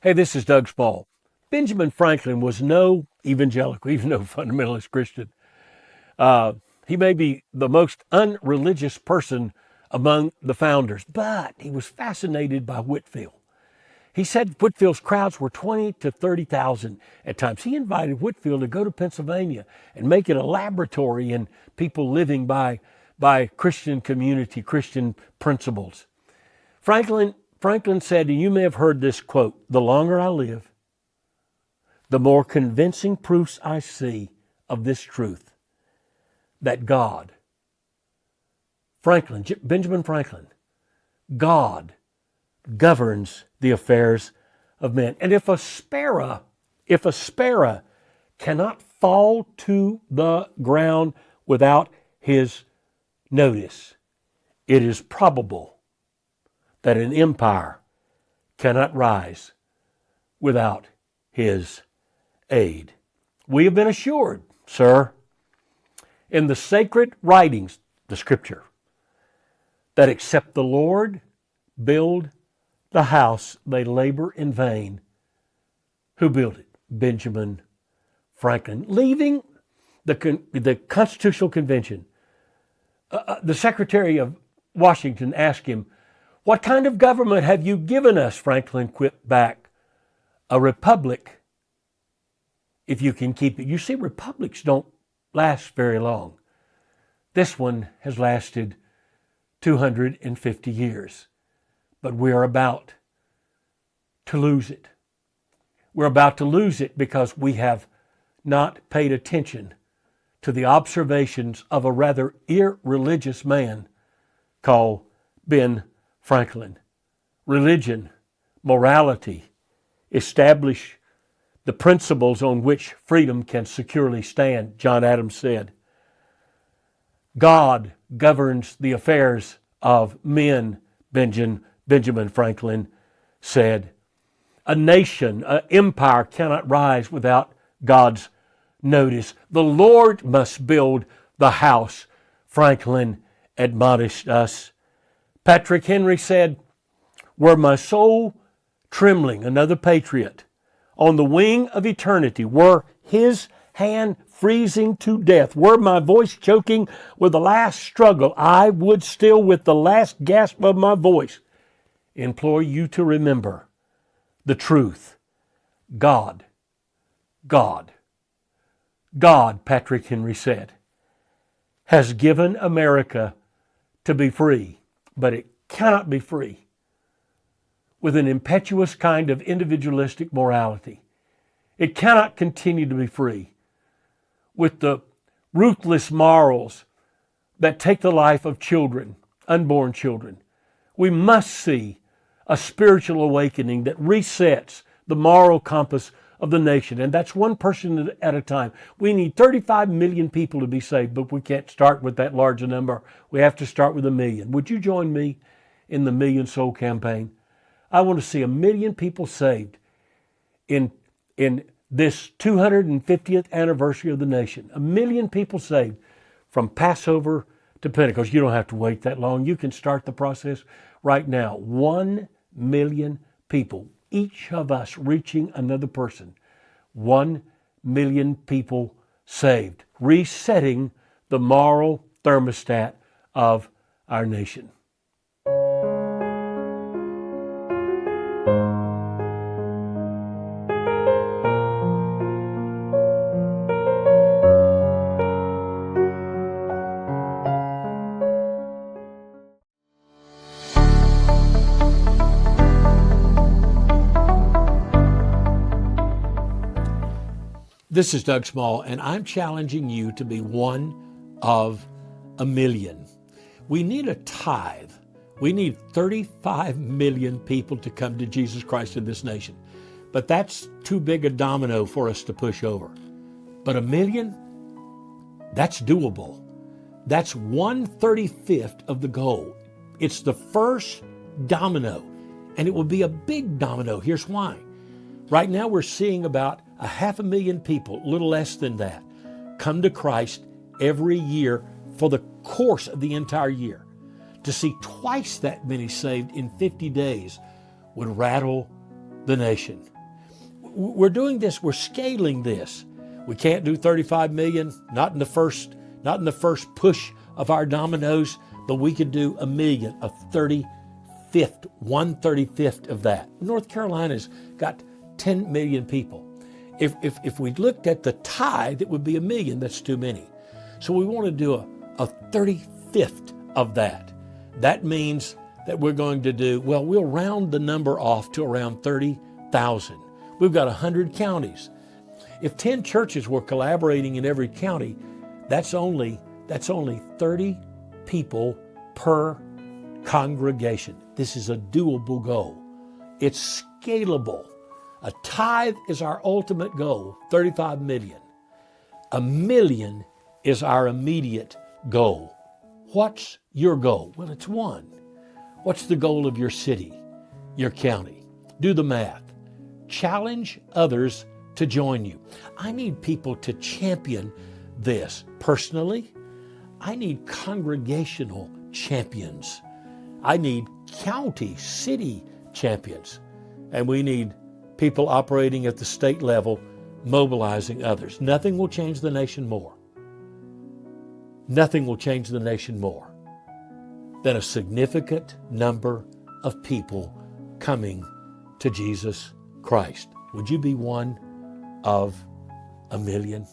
Hey, this is Doug Small. Benjamin Franklin was no evangelical, even no fundamentalist Christian. He may be the most unreligious person among the founders, but he was fascinated by Whitefield. He said Whitefield's crowds were 20 to 30,000 at times. He invited Whitefield to go to Pennsylvania and make it a laboratory in people living by Christian community, Christian principles. Franklin said, and you may have heard this quote, "The longer I live, the more convincing proofs I see of this truth, that God," Benjamin Franklin, "God governs the affairs of men. And if a sparrow cannot fall to the ground without his notice, it is probable that an empire cannot rise without his aid." We have been assured, sir, in the sacred writings, the scripture, that except the Lord build the house, they labor in vain. Who built it? Benjamin Franklin. Leaving the Constitutional Convention, the Secretary of Washington asked him, "What kind of government have you given us?" Franklin quipped back, "A republic, if you can keep it." You see, republics don't last very long. This one has lasted 250 years. But we're about to lose it. We're about to lose it because we have not paid attention to the observations of a rather irreligious man called Ben Franklin. Religion, morality, establish the principles on which freedom can securely stand, John Adams said. God governs the affairs of men, Benjamin Franklin said. A nation, an empire cannot rise without God's notice. The Lord must build the house, Franklin admonished us. Patrick Henry said, "Were my soul trembling," another patriot, "on the wing of eternity, were his hand freezing to death, were my voice choking with the last struggle, I would still, with the last gasp of my voice, implore you to remember the truth. God," Patrick Henry said, "has given America to be free, but it cannot be free with an impetuous kind of individualistic morality. It cannot continue to be free with the ruthless morals that take the life of children, unborn children. We must see a spiritual awakening that resets the moral compass of the nation, and that's one person at a time. We need 35 million people to be saved, but we can't start with that large a number. We have to start with 1 million. Would you join me in the Million Soul Campaign? I want to see 1 million people saved in this 250th anniversary of the nation. 1 million people saved from Passover to Pentecost. You don't have to wait that long. You can start the process right now. 1 million people, each of us reaching another person. 1 million people saved, resetting the moral thermostat of our nation. This is Doug Small, and I'm challenging you to be one of 1 million. We need a tithe. We need 35 million people to come to Jesus Christ in this nation. But that's too big a domino for us to push over. But 1 million, that's doable. That's 1/35 of the goal. It's the first domino, and it will be a big domino. Here's why. Right now we're seeing about 500,000 people, a little less than that, come to Christ every year for the course of the entire year. To see twice that many saved in 50 days would rattle the nation. We're doing this, we're scaling this. We can't do 35 million, not in the first push of our dominoes, but we could do 1 million, a 35th, 1/35th of that. North Carolina's got 10 million people. If we looked at the tithe, it would be 1 million. That's too many. So we want to do a 35th of that. That means that we're going to do, well, we'll round the number off to around 30,000. We've got 100 counties. If 10 churches were collaborating in every county, that's only 30 people per congregation. This is a doable goal. It's scalable. A tithe is our ultimate goal, 35 million. 1 million is our immediate goal. What's your goal? Well, it's one. What's the goal of your city, your county? Do the math. Challenge others to join you. I need people to champion this. Personally, I need congregational champions. I need county, city champions. And we need people operating at the state level, mobilizing others. Nothing will change the nation more. Nothing will change the nation more than a significant number of people coming to Jesus Christ. Would you be one of 1 million?